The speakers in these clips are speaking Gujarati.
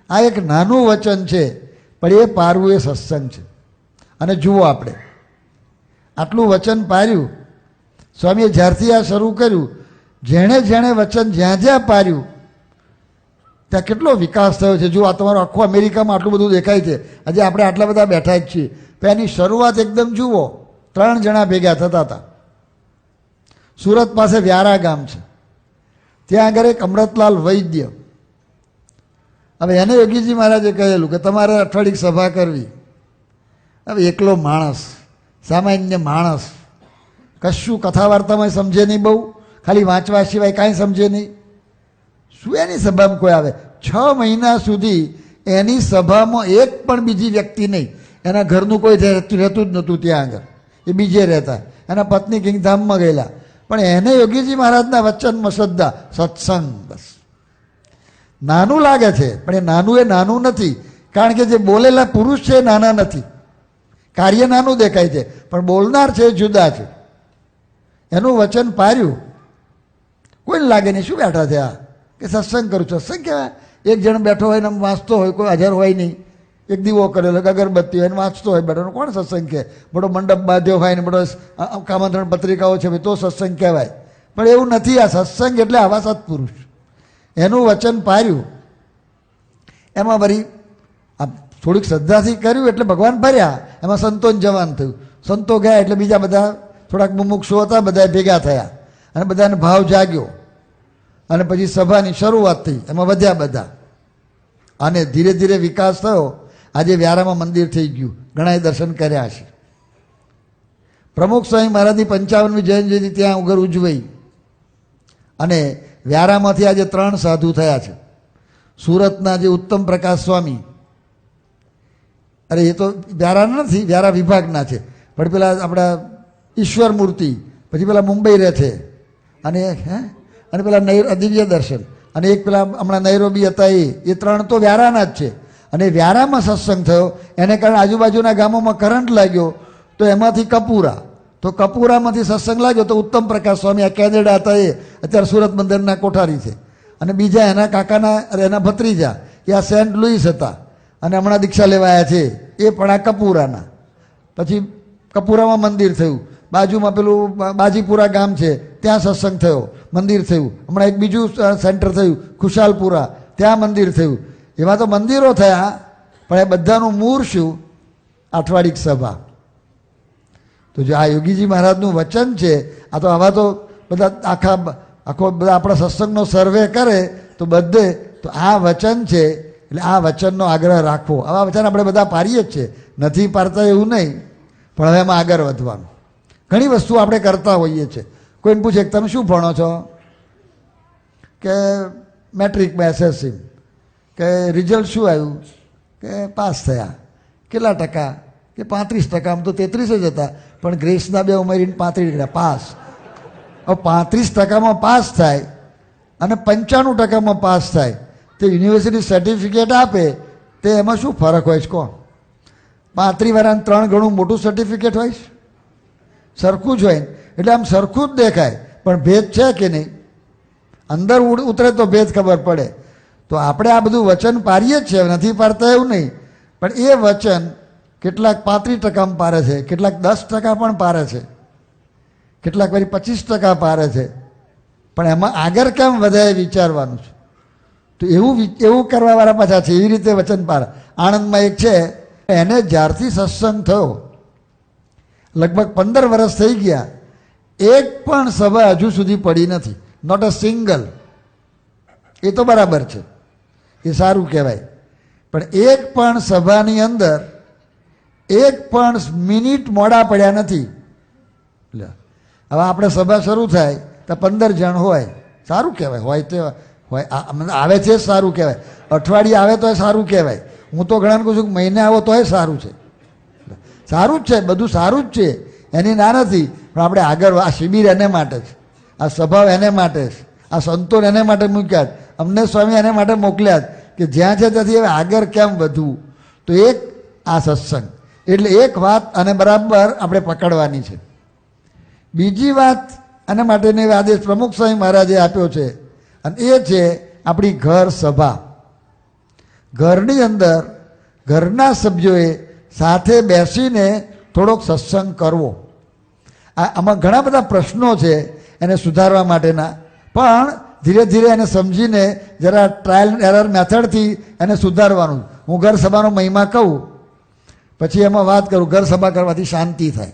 આ એક નાનું વચન છે, પણ એ પારવું એ સત્સંગ છે. અને જુઓ, આપણે આટલું વચન પાર્યું. સ્વામીએ જ્યારથી આ શરૂ કર્યું, જેણે જેણે વચન જ્યાં જ્યાં પાર્યું ત્યાં કેટલો વિકાસ થયો છે. જો આ તમારું આખું અમેરિકામાં આટલું બધું દેખાય છે. આજે આપણે આટલા બધા બેઠા જ છીએ, પણ એની શરૂઆત એકદમ જુઓ, 3 જણા ભેગા થતા હતા. સુરત પાસે વ્યારા ગામ છે, ત્યાં આગળ એક અમૃતલાલ વૈદ્ય. હવે એને યોગીજી મહારાજે કહેલું કે તમારે અઠવાડિક સભા કરવી. હવે એકલો માણસ, સામાન્ય માણસ, કશું કથા વાર્તામાં સમજે નહીં, બહુ ખાલી વાંચવા સિવાય કાંઈ સમજે નહીં. શું એની સભામાં કોઈ આવે? 6 મહિના સુધી એની સભામાં એક પણ બીજી વ્યક્તિ નહીં. એના ઘરનું કોઈ રહેતું જ નહોતું ત્યાં આગળ, એ બીજે રહેતા. એના પત્ની કિંગધામમાં ગયેલા, પણ એને યોગીજી મહારાજના વચનમાં શ્રદ્ધા, સત્સંગ. બસ નાનું લાગે છે, પણ એ નાનું નથી. કારણ કે જે બોલેલા પુરુષ છે એ નાના નથી. કાર્ય નાનું દેખાય છે, પણ બોલનાર છે એ જુદા છે. એનું વચન પાર્યું, કોઈને લાગે નહીં શું બેઠા છે આ, કે સત્સંગ કરું છું. સત્સંગ કહેવાય? એક જણ બેઠો હોય ને વાંચતો હોય, કોઈ હાજર હોય નહીં, એક દીવો કરેલો, અગરબત્તી હોય ને વાંચતો હોય બેઠો, કોણ સત્સંગ કહે? બડો મંડપ બાંધ્યો હોય ને બડો આમંત્રણ પત્રિકાઓ છે તો સત્સંગ કહેવાય. પણ એવું નથી. આ સત્સંગ એટલે આવા સત્પુરુષ. એનું વચન પાર્યું, એમાં વળી થોડીક શ્રદ્ધાથી કર્યું એટલે ભગવાન ભર્યા. એમાં સંતોન જવાન થયું. સંતો ગયા એટલે બીજા બધા થોડાક મુમુક્ષુ હતા, બધા ભેગા થયા અને બધાને ભાવ જાગ્યો. અને પછી સભાની શરૂઆત થઈ, એમાં વધ્યા બધા. અને ધીરે ધીરે વિકાસ થયો. આજે વ્યારામાં મંદિર થઈ ગયું, ઘણાએ દર્શન કર્યા છે. પ્રમુખ સ્વામી મહારાજની 55મી જયંતિ ત્યાં ઉગર ઉજવાઈ. અને વ્યારામાંથી આજે 3 સાધુ થયા છે. સુરતના જે ઉત્તમ પ્રકાશ સ્વામી, અરે એ તો વ્યારાના નથી, વ્યારા વિભાગના છે, પણ પેલા આપણા ઈશ્વર મૂર્તિ, પછી પેલા મુંબઈ રહે છે, અને પેલા દિવ્ય દર્શન, અને એક પેલા હમણાં નૈરોબી હતા, એ 3 તો વ્યારાના જ છે. અને વ્યારામાં સત્સંગ થયો, એને કારણે આજુબાજુના ગામોમાં કરંટ લાગ્યો, તો એમાંથી કપૂરા, તો કપૂરામાંથી સત્સંગ લાગ્યો તો ઉત્તમ પ્રકાશ સ્વામી આ કેનેડા હતા, એ અત્યારે સુરત મંદિરના કોઠારી છે. અને બીજા એના કાકાના એના ભત્રીજા એ આ સેન્ટ લુઈસ હતા, અને હમણાં દીક્ષા લેવાયા છે, એ પણ આ કપૂરાના. પછી કપૂરામાં મંદિર થયું. બાજુમાં પેલું બાજીપુરા ગામ છે, ત્યાં સત્સંગ થયો, મંદિર થયું. હમણાં એક બીજું સેન્ટર થયું ખુશાલપુરા, ત્યાં મંદિર થયું. એમાં તો મંદિરો થયા, પણ એ બધાનું મૂળ શું? અઠવાડિક સભા. તો જો આ યોગીજી મહારાજનું વચન છે, આ તો આવા તો બધા આખો બધા આપણા સત્સંગનો સર્વે કરે તો બધે તો આ વચન છે. એટલે આ વચનનો આગ્રહ રાખવો. આવા વચન આપણે બધા પાડીએ જ છે, નથી પાડતા એવું નહીં, પણ હવે એમાં આગળ વધવાનું. ઘણી વસ્તુ આપણે કરતા હોઈએ છીએ. કોઈને પૂછે કે તમે શું ભણો છો, કે મેટ્રિકમાં SSC, કે રિઝલ્ટ શું આવ્યું, કે પાસ થયા, કેટલા ટકા, કે 35%. આમ તો 33 જ હતા, પણ ગ્રેસના 2 ઉમેરીને 35 પાસ. હવે 35%માં પાસ થાય અને 95%માં પાસ થાય, તે યુનિવર્સિટી સર્ટિફિકેટ આપે, તે એમાં શું ફરક હોય છે કહો? 35વાળાને 3 ગણું મોટું સર્ટિફિકેટ હોય છે? સરખું જ હોય. એટલે આમ સરખું જ દેખાય, પણ ભેદ છે કે નહીં? અંદર ઉતરે તો ભેદ ખબર પડે. તો આપણે આ બધું વચન પાડીએ જ છે, નથી પાડતા એવું નહીં, પણ એ વચન કેટલાક 35%માં પારે છે, કેટલાક 10% પણ પારે છે, કેટલાક વારી 25% પારે છે. પણ એમાં આગળ કેમ વધારે વિચારવાનું છે. તો એવું કરવાવાળા પાછા છે, એવી રીતે વચન પારે. આણંદમાં એક છે, એને જ્યારથી સત્સંગ થયો લગભગ 15 વર્ષ થઈ ગયા, એક પણ સભા હજુ સુધી પડી નથી, નોટ અ સિંગલ. એ તો બરાબર છે, એ સારું કહેવાય, પણ એક પણ સભાની અંદર એક પણ મિનિટ મોડા પડ્યા નથી. હવે આપણે સભા શરૂ થાય તો 15 જણ હોય, સારું કહેવાય. હોય તો હોય, આવે છે સારું કહેવાય. અઠવાડિયે આવે તો સારું કહેવાય. હું તો ઘણાને કહું છું કે મહિને આવો તોય સારું છે. સારું જ છે, બધું સારું જ છે, એની ના નથી. પણ આપણે આગળ આ શિબિર એને માટે છે, આ સભા એને માટે છે, આ સંતો એને માટે મૂક્યા જ, અમને સ્વામી એને માટે મોકલ્યા જ, કે જ્યાં છે ત્યાંથી હવે આગળ કેમ વધવું. તો એક આ સત્સંગ, એટલે એક વાત અને બરાબર આપણે પકડવાની છે. બીજી વાત આના માટેનો આદેશ પ્રમુખ સ્વામી મહારાજે આપ્યો છે, અને એ છે આપણી ઘર સભા. ઘરની અંદર ઘરના સભ્યોએ સાથે બેસીને થોડોક સત્સંગ કરવો. આમાં ઘણા બધા પ્રશ્નો છે એને સુધારવા માટેના, પણ ધીરે ધીરે એને સમજીને જરા ટ્રાયલ એરર મેથડથી એને સુધારવાનું. હું ઘર સભાનો મહિમા કહું, પછી એમાં વાત કરું. ઘર સભા કરવાથી શાંતિ થાય.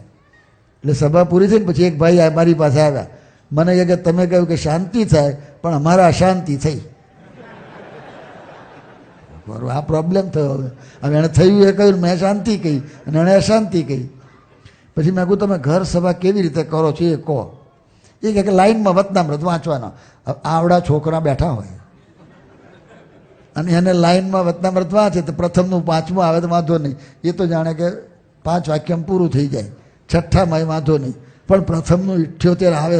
એટલે સભા પૂરી થઈને પછી એક ભાઈ મારી પાસે આવ્યા, મને કહે કે તમે કહ્યું કે શાંતિ થાય, પણ અમારે અશાંતિ થઈ. બરાબર, આ પ્રોબ્લેમ થયો. હવે એણે થયું એ કહ્યું, મેં શાંતિ કહી અને એણે અશાંતિ કહી. પછી મેં કહું તમે ઘર સભા કેવી રીતે કરો છો એ કહો. એ કહે કે લાઈનમાં વતનામૃત વાંચવાના. આવડા છોકરા બેઠા હોય અને એને લાઈનમાં વતનામૃત વાંચે તો પ્રથમનું પાંચમું આવે તો વાંધો નહીં, એ તો જાણે કે 5 વાક્યમાં પૂરું થઈ જાય. છઠ્ઠામાં વાંધો નહીં, પણ પ્રથમનું 78 આવે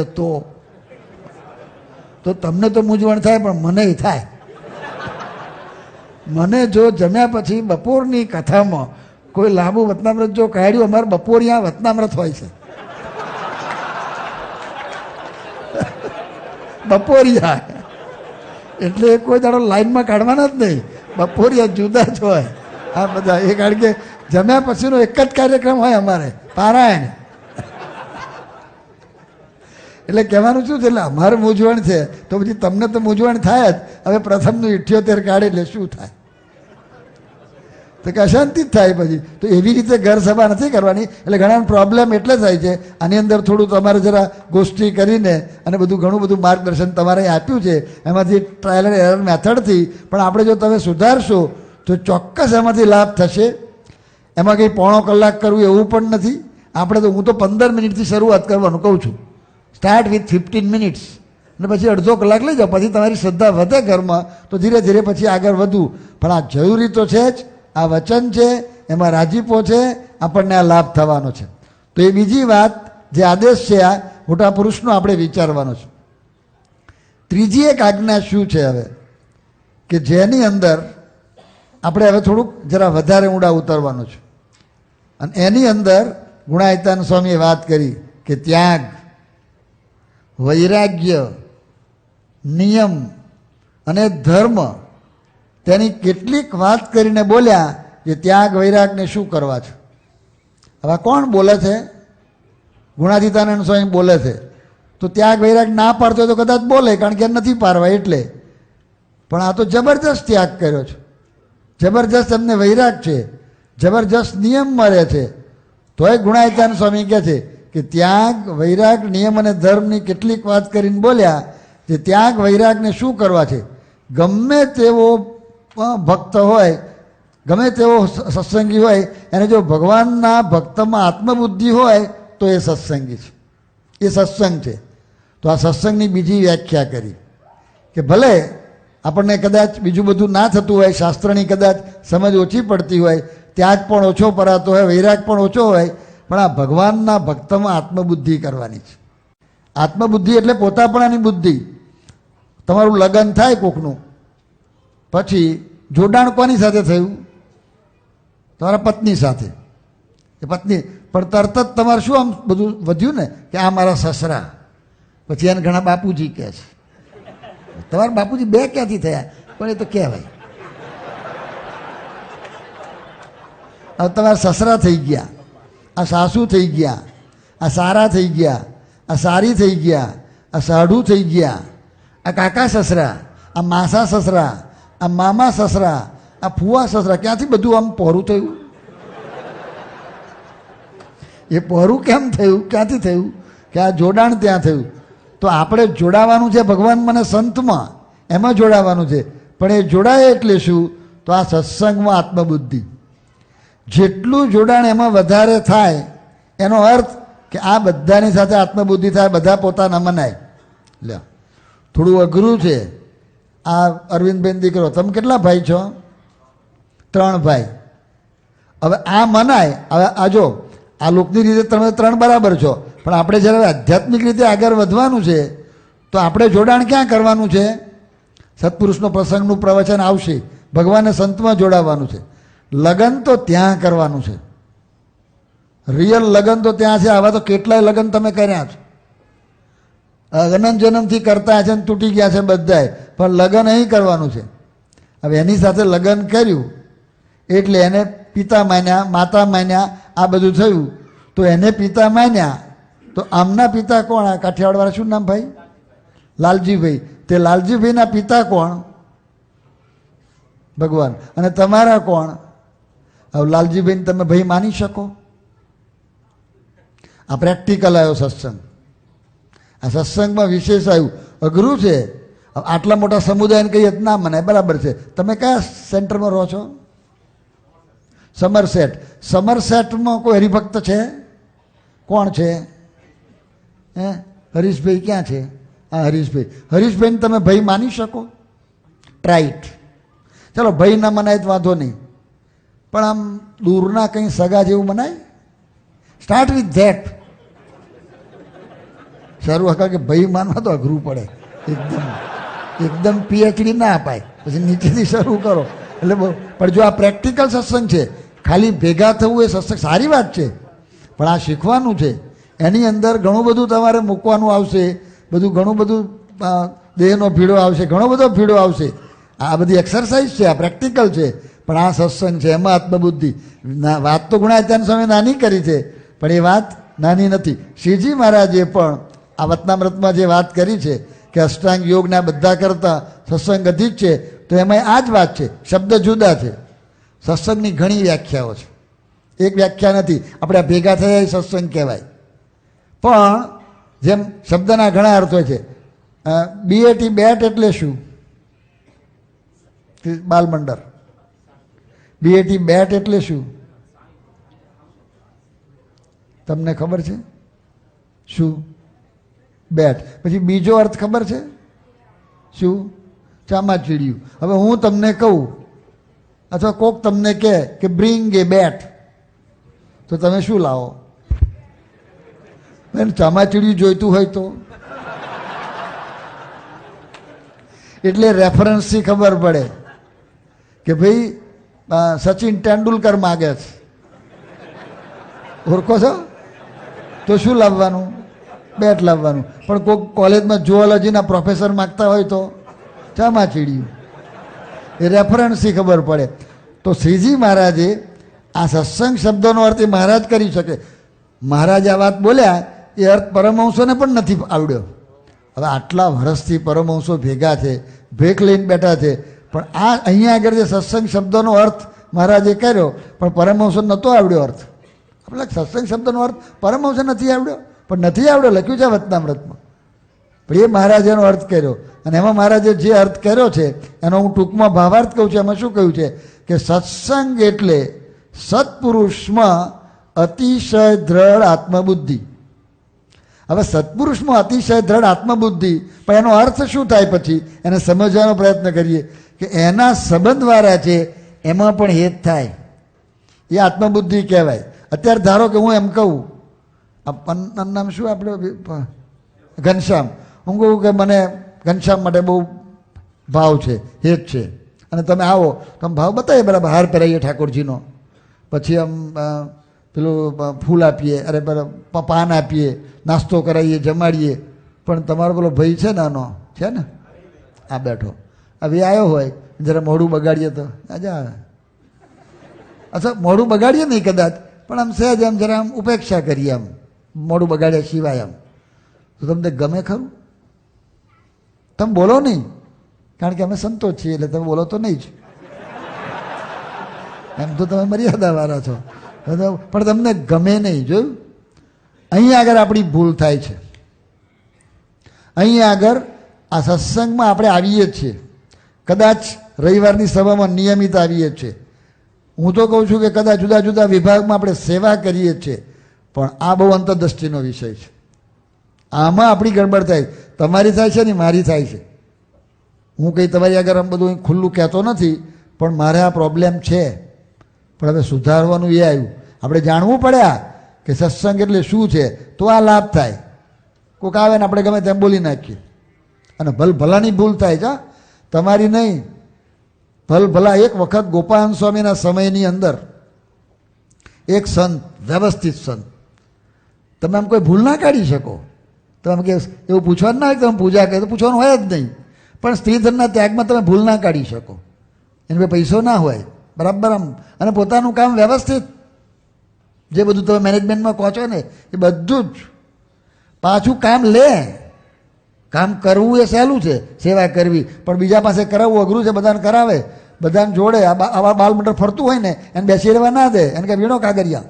તો તમને તો મૂંઝવણ થાય, પણ મને થાય. મને જો જમ્યા પછી બપોરની કથામાં કોઈ લાંબુ વતનામૃત જો કાઢ્યું, અમારે બપોરિયા વતનામૃત હોય છે. બપોરિયા એટલે કોઈ દાડો લાઈનમાં કાઢવાના જ નહીં, બપોરિયા જુદા જ હોય આ બધા. એ કારણ કે જમ્યા પછીનો એક જ કાર્યક્રમ હોય અમારે, પારાયણ. એટલે કહેવાનું શું છે, એટલે અમારે મૂંઝવણ છે તો પછી તમને તો મૂંઝવણ થાય જ. હવે પ્રથમનું 78 કાઢે એટલે શું થાય? તો કે અશાંતિ જ થાય પછી. તો એવી રીતે ઘર સભા નથી કરવાની. એટલે ઘણા પ્રોબ્લેમ એટલે થાય છે. આની અંદર થોડું તમારે જરા ગોષ્ઠી કરીને અને બધું ઘણું બધું માર્ગદર્શન તમારે આપ્યું છે, એમાંથી ટ્રાયલ એન્ડ એરર મેથડથી. પણ આપણે જો તમે સુધારશો તો ચોક્કસ એમાંથી લાભ થશે. એમાં કંઈ પોણો કલાક કરવું એવું પણ નથી. આપણે તો હું તો 15 મિનિટથી શરૂઆત કરવાનું કહું છું. સ્ટાર્ટ વિથ 15 મિનિટ્સ અને પછી અડધો કલાક લઈ જાઓ. પછી તમારી શ્રદ્ધા વધે ઘરમાં તો ધીરે ધીરે પછી આગળ વધવું. પણ આ જરૂરી તો છે જ. આ વચન છે, એમાં રાજીપો છે, આપણને આ લાભ થવાનો છે. તો એ બીજી વાત જે આદેશ છે આ મોટા પુરુષનો આપણે વિચારવાનો છે. ત્રીજી એક આજ્ઞા શું છે હવે, કે જેની અંદર આપણે હવે થોડુંક જરા વધારે ઊંડા ઉતરવાનું છે. અને એની અંદર ગુણાયતાન સ્વામીએ વાત કરી કે ત્યાગ, વૈરાગ્ય, નિયમ અને ધર્મ, તેની કેટલીક વાત કરીને બોલ્યા કે ત્યાગ વૈરાગને શું કરવા છે. હવે કોણ બોલે છે? ગુણાતીતાનંદ સ્વામી બોલે છે. તો ત્યાગ વૈરાગ ના પાડતો હોય તો કદાચ બોલે, કારણ કે નથી પાડવા એટલે. પણ આ તો જબરજસ્ત ત્યાગ કર્યો છે, જબરજસ્ત એમને વૈરાગ છે, જબરજસ્ત નિયમમાં રહે છે. તોય ગુણાતીતાનંદ સ્વામી કહે છે કે ત્યાગ વૈરાગ નિયમ અને ધર્મની કેટલીક વાત કરીને બોલ્યા કે ત્યાગ વૈરાગને શું કરવા છે. ગમે તેવો ભક્ત હોય, ગમે તેવો સત્સંગી હોય, એને જો ભગવાનના ભક્તમાં આત્મબુદ્ધિ હોય તો એ સત્સંગી છે, એ સત્સંગ છે. તો આ સત્સંગની બીજી વ્યાખ્યા કરી કે ભલે આપણને કદાચ બીજું બધું ના થતું હોય, શાસ્ત્રની કદાચ સમજ ઓછી પડતી હોય, ત્યાગ પણ ઓછો પરાતો હોય, વૈરાગ પણ ઓછો હોય, પણ આ ભગવાનના ભક્તમાં આત્મબુદ્ધિ કરવાની છે. આત્મબુદ્ધિ એટલે પોતાપણાની બુદ્ધિ. તમારું લગ્ન થાય કોકનું, પછી જોડાણ કોની સાથે થયું? તમારા પત્ની સાથે. એ પત્ની પણ તરત જ તમારે શું આમ બધું વધ્યું ને કે આ મારા સસરા. પછી એને ઘણા બાપુજી કહે છે. તમારા બાપુજી 2 ક્યાંથી થયા? પણ એ તો કહેવાય. હવે તમારા સસરા થઈ ગયા, આ સાસુ થઈ ગયા, આ સારા થઈ ગયા, આ સારી થઈ ગયા, આ સાઢું થઈ ગયા, આ કાકા સસરા, આ માસા સસરા, આ મામા સસરા, આ ફુવા સસરા. ક્યાંથી બધું આમ પહોરું થયું? એ પહોરું કેમ થયું? ક્યાંથી થયું? કે આ જોડાણ ત્યાં થયું. તો આપણે જોડાવાનું છે ભગવાન મને સંતમાં, એમાં જોડાવાનું છે. પણ એ જોડાય એટલે શું? તો આ સત્સંગમાં આત્મબુદ્ધિ. જેટલું જોડાણ એમાં વધારે થાય એનો અર્થ કે આ બધાની સાથે આત્મબુદ્ધિ થાય, બધા પોતાના મનાય. લે થોડું અઘરું છે. આ અરવિંદબેન દીકરો, તમે કેટલા ભાઈ છો? 3 ભાઈ. હવે આ મનાય. હવે આ જો આ લોકની રીતે તમે 3 બરાબર છો, પણ આપણે જ્યારે આધ્યાત્મિક રીતે આગળ વધવાનું છે તો આપણે જોડાણ ક્યાં કરવાનું છે? સત્પુરુષનો પ્રસંગનું પ્રવચન આવશે, ભગવાનને સંતમાં જોડાવાનું છે. લગ્ન તો ત્યાં કરવાનું છે. રિયલ લગ્ન તો ત્યાં છે. આવા તો કેટલાય લગ્ન તમે કર્યા છો, અનંત જન્મથી કરતા છે ને તૂટી ગયા છે બધાય, પણ લગ્ન અહીં કરવાનું છે. હવે એની સાથે લગ્ન કર્યું એટલે એને પિતા માન્યા, માતા માન્યા, આ બધું થયું તો એને પિતા માન્યા. તો આમના પિતા કોણ? આ કાઠિયાવાડવાળા શું નામ ભાઈ? લાલજીભાઈ. તે લાલજીભાઈના પિતા કોણ? ભગવાન. અને તમારા કોણ? હવે લાલજીભાઈને તમે ભાઈ માની શકો? આ પ્રેક્ટિકલ આવ્યો સત્સંગ. આ સત્સંગમાં વિશેષ આવ્યું, અઘરું છે. આટલા મોટા સમુદાયને કહીએ ના મનાય, બરાબર છે. તમે કયા સેન્ટરમાં રહો છો? સમરસેટ. સમરસેટમાં કોઈ હરિભક્ત છે? કોણ છે? હે, હરીશભાઈ ક્યાં છે? હા, હરીશભાઈ. હરીશભાઈને તમે ભાઈ માની શકો? ટ્રાઇટ. ચલો ભાઈ ના મનાય તો વાંધો નહીં, પણ આમ દૂરના કંઈ સગા જેવું મનાય? Start with that. શરૂ હકા કે ભાઈ માનવા તો અઘરું પડે. એકદમ પીએચડી ના અપાય, પછી નીચેથી શરૂ કરો એટલે પણ જો આ પ્રેક્ટિકલ સત્સંગ છે, ખાલી ભેગા થવું એ સત્સંગ સારી વાત છે, પણ આ શીખવાનું છે. એની અંદર ઘણું બધું તમારે મૂકવાનું આવશે, બધું ઘણું બધું દેહનો ભીડો આવશે, ઘણો બધો ભીડો આવશે. આ બધી એક્સરસાઇઝ છે, આ પ્રેક્ટિકલ છે, પણ આ સત્સંગ છે, એમાં આત્મબુદ્ધિ. વાત તો ગુણાત્યાન સ્વામી નાની કરી છે, પણ એ વાત નાની નથી. શ્રીજી મહારાજે પણ આ વતનામૃતમાં જે વાત કરી છે કે અષ્ટાંગ યોગના બધા કરતાં સત્સંગ અધિક છે, તો એમાં આ જ વાત છે. શબ્દ જુદા છે. સત્સંગની ઘણી વ્યાખ્યાઓ છે, એક વ્યાખ્યા નથી. આપણે ભેગા થયા એ સત્સંગ કહેવાય. પણ જેમ શબ્દના ઘણા અર્થો છે. બીએટી બેટ એટલે શું? બાલમંડળ. બીએટી બેટ એટલે શું? તમને ખબર છે શું? બેટ. પછી બીજો અર્થ ખબર છે શું? ચામાચીડિયું. હવે હું તમને કહું અથવા કોક તમને કહે કે બ્રિંગ એ બેટ, તો તમે શું લાવો? બેન ચામાચીડિયું જોઈતું હોય તો એટલે રેફરન્સથી ખબર પડે કે ભાઈ સચિન તેંડુલકર માગે છે, ઓળખો છો? તો શું લાવવાનું? બેટ લાવવાનું. પણ કોઈક કોલેજમાં જુઓલોજીના પ્રોફેસર માગતા હોય તો ચામાચીડિયું. એ રેફરન્સથી ખબર પડે. તો શ્રીજી મહારાજે આ સત્સંગ શબ્દનો અર્થ એ મહારાજ કરી શકે. મહારાજ આ વાત બોલ્યા એ અર્થ પરમહંસોને પણ નથી આવડ્યો. હવે આટલા વર્ષથી પરમહંસો ભેગા છે, ભેખ લઈને બેઠા છે, પણ આ અહીંયા આગળ જે સત્સંગ શબ્દનો અર્થ મહારાજે કર્યો, પણ પરમહંસો નહોતો આવડ્યો અર્થ. આપણે સત્સંગ શબ્દનો અર્થ પરમહંસો નથી આવડ્યો, પણ નથી આવડ્યો, લખ્યું છે વતનામૃતમાં. પણ એ મહારાજે એનો અર્થ કર્યો, અને એમાં મહારાજે જે અર્થ કર્યો છે એનો હું ટૂંકમાં ભાવાર્થ કહું છું. એમાં શું કહ્યું છે કે સત્સંગ એટલે સત્પુરુષમાં અતિશય દ્રઢ આત્મબુદ્ધિ. હવે સત્પુરુષમાં અતિશય દ્રઢ આત્મબુદ્ધિ, પણ એનો અર્થ શું થાય? પછી એને સમજવાનો પ્રયત્ન કરીએ કે એના સંબંધવાળા છે એમાં પણ હેત થાય, એ આત્મબુદ્ધિ કહેવાય. અત્યારે ધારો કે હું એમ કહું, નામ શું આપણે? ઘનશ્યામ. હું કહું કે મને ઘનશ્યામ માટે બહુ ભાવ છે, હેત છે, અને તમે આવો તો આમ ભાવ બતાવીએ, બરાબર, હાર પહેરાવીએ ઠાકોરજીનો, પછી આમ પેલું ફૂલ આપીએ, અરે બરાબર પાન આપીએ, નાસ્તો કરાવીએ, જમાડીએ. પણ તમારો પેલો ભાઈ છે ને, આનો છે ને, આ બેઠો, હવે આવ્યો હોય જરા મોઢું બગાડીએ તો આજા, અચ્છા મોઢું બગાડીએ નહીં કદાચ, પણ આમ સહેજ આમ જરા આમ ઉપેક્ષા કરીએ, આમ મોઢું બગાડ્યા સિવાય આમ, તો તમને ગમે ખરું? તમે બોલો નહીં, કારણ કે અમે સંતો છીએ એટલે તમે બોલો તો નહીં જ. એમ તો તમે મર્યાદાવાળા છો, પણ તમને ગમે નહીં. જોયું? અહીંયા આગળ આપણી ભૂલ થાય છે. અહીંયા આગળ આ સત્સંગમાં આપણે આવીએ જ છીએ, કદાચ રવિવારની સભામાં નિયમિત આવીએ જ છીએ. હું તો કહું છું કે કદાચ જુદા જુદા વિભાગમાં આપણે સેવા કરીએ જ છીએ, પણ આ બહુ અંતરદ્રષ્ટિનો વિષય છે. આમાં આપણી ગડબડ થાય. તમારી થાય છે ને મારી થાય છે. હું કંઈ તમારી આગળ આમ બધું ખુલ્લું કહેતો નથી, પણ મારે આ પ્રોબ્લેમ છે. પણ હવે સુધારવાનું એ આવ્યું. આપણે જાણવું પડ્યા કે સત્સંગ એટલે શું છે, તો આ લાભ થાય. કોઈક આવે ને આપણે ગમે તેમ બોલી નાખીએ, અને ભલાની ભૂલ થાય છે, તમારી નહીં. ભલા એક વખત ગોપાલ સ્વામીના સમયની અંદર એક સંત, વ્યવસ્થિત સંત, તમે આમ કોઈ ભૂલ ના કાઢી શકો. તમે આમ કે એવું પૂછવાનું ના હોય, તમે પૂજા કરે તો પૂછવાનું હોય જ નહીં, પણ સ્ત્રી ધનના ત્યાગમાં તમે ભૂલ ના કાઢી શકો. એને ભાઈ પૈસો ના હોય બરાબર આમ, અને પોતાનું કામ વ્યવસ્થિત, જે બધું તમે મેનેજમેન્ટમાં કહો છો ને એ બધું જ પાછું કામ લે. કામ કરવું એ સહેલું છે, સેવા કરવી, પણ બીજા પાસે કરાવવું અઘરું છે. બધાને કરાવે, બધાને જોડે, આવા બાલ મંડળ ફરતું હોય ને એને બેસી રહેવા ના દે, એને કે વીણો કાગરિયા,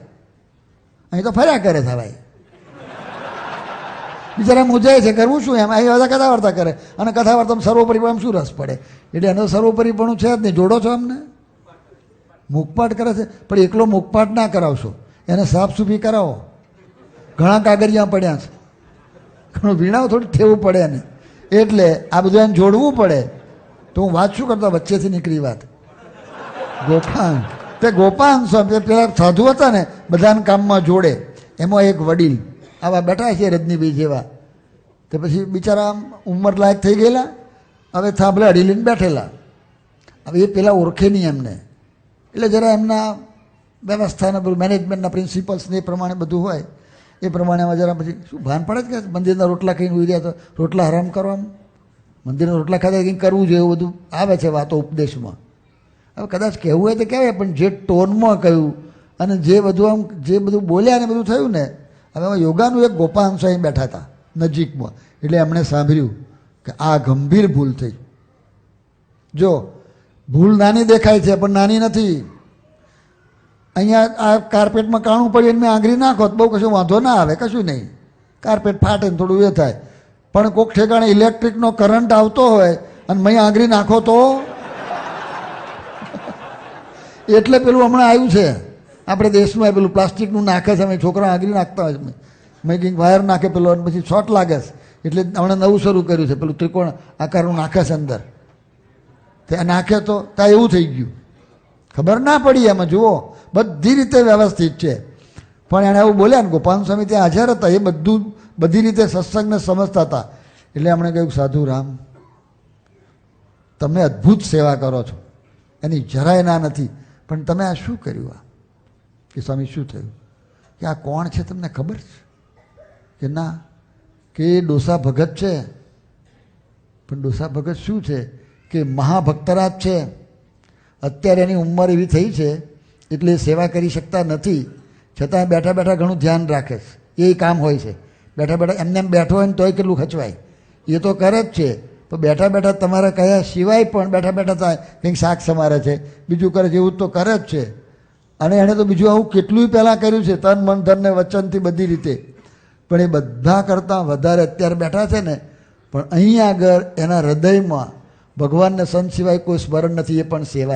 અહીં તો ફર્યા કરે છે ભાઈ. બિચારા મૂંઝાય છે, કરવું શું એમ. અહીં બધા કથા વાર્તા કરે, અને કથા વાર્તામાં સર્વોપરી પણ શું રસ પડે? એટલે એનો સર્વોપરીપણું છે જ નહીં. જોડો છો અમને, મુખપાઠ કરે છે, પણ એકલો મુખપાઠ ના કરાવશો, એને સાફ સૂફી કરાવો. ઘણા કાગરિયા પડ્યા છે, ઘણું વીણાવ થોડી ઠેવું પડે ને, એટલે આ બધું એને જોડવું પડે. તો હું વાત શું કરતો, વચ્ચેથી નીકળી વાત. ગોપાલ તે ગોપાલ પેલા સાધુ હતા ને, બધાને કામમાં જોડે. એમાં એક વડીલ આવા બેઠા છે રજનીભાઈ જેવા, તે પછી બિચારા ઉંમર લાયક થઈ ગયેલા, હવે થાંભલે અડી લઈને બેઠેલા. હવે એ પેલા ઓળખે નહીં એમને, એટલે જરા એમના વ્યવસ્થાના બધું મેનેજમેન્ટના પ્રિન્સિપલ્સને એ પ્રમાણે બધું હોય, એ પ્રમાણે જરા પછી શું ભાન પડે છે કે મંદિરના રોટલા ખાઈને ઉઈ રહ્યા તો રોટલા હરામ કરવાનું, મંદિરના રોટલા ખાતા કંઈક કરવું જોઈએ, એવું બધું આવે છે વાતો ઉપદેશમાં. હવે કદાચ કહેવું હોય તો કહેવાય, પણ જે ટોનમાં કહ્યું અને જે બધું આમ જે બધું બોલ્યા ને બધું થયું ને. હવે યોગાનું એક ગોપાલ સ્વામી બેઠા હતા નજીકમાં, એટલે એમણે સાંભળ્યું કે આ ગંભીર ભૂલ થઈ. જો ભૂલ નાની દેખાય છે પણ નાની નથી. અહીંયા આ કાર્પેટમાં કાણું પડ્યું એને મેં આંગળી નાખો તો બહુ કશું વાંધો ના આવે, કશું નહીં, કાર્પેટ ફાટે ને થોડું એ થાય. પણ કોઈક ઠેકાણે ઇલેક્ટ્રિકનો કરંટ આવતો હોય અને મેં આંગળી નાખો તો એટલે પેલું હમણાં આવ્યું છે આપણે દેશમાં, પેલું પ્લાસ્ટિકનું નાખે છે, અમે છોકરા આંગળી નાખતા હોય છે, મેં કંઈક વાયર નાખે પેલો, પછી શોર્ટ લાગે છે, એટલે હમણાં નવું શરૂ કર્યું છે, પેલું ત્રિકોણ આકારનું નાખે છે અંદર, તે નાખે તો ત્યાં એવું થઈ ગયું, ખબર ના પડી. એમાં જુઓ બધી રીતે વ્યવસ્થિત છે, પણ એણે એવું બોલ્યા ને, ગોપાલ સ્વામી ત્યાં હાજર હતા, એ બધું બધી રીતે સત્સંગને સમજતા હતા. એટલે એમણે કહ્યું, સાધુ રામ, તમે અદ્ભુત સેવા કરો છો, એની જરાય ના નથી, પણ તમે આ શું કર્યું? આ કે સ્વામી શું થયું? કે આ કોણ છે તમને ખબર છે? કે ના, કે એ ડોસા ભગત છે. પણ ડોસા ભગત શું છે? કે મહાભક્તરાજ છે. અત્યારે એની ઉંમર એવી થઈ છે એટલે સેવા કરી શકતા નથી, છતાં બેઠા બેઠા ઘણું ધ્યાન રાખે છે. એ કામ હોય છે, બેઠા બેઠા એમને એમ બેઠો હોય ને તોય કેટલું ખચવાય, એ તો કરે જ છે. તો બેઠા બેઠા તમારા કયા સિવાય પણ બેઠા બેઠા થાય, કંઈક શાક સમારે છે, બીજું કરે છે, એવું તો કરે જ છે. અને એણે તો બીજું આવું કેટલું પહેલાં કર્યું છે, તન મન ધન ને વચનથી બધી રીતે. પણ એ બધા કરતાં વધારે અત્યારે બેઠા છે ને, પણ અહીં આગળ એના હૃદયમાં ભગવાનને સંત સિવાય કોઈ સ્મરણ નથી, એ પણ સેવા.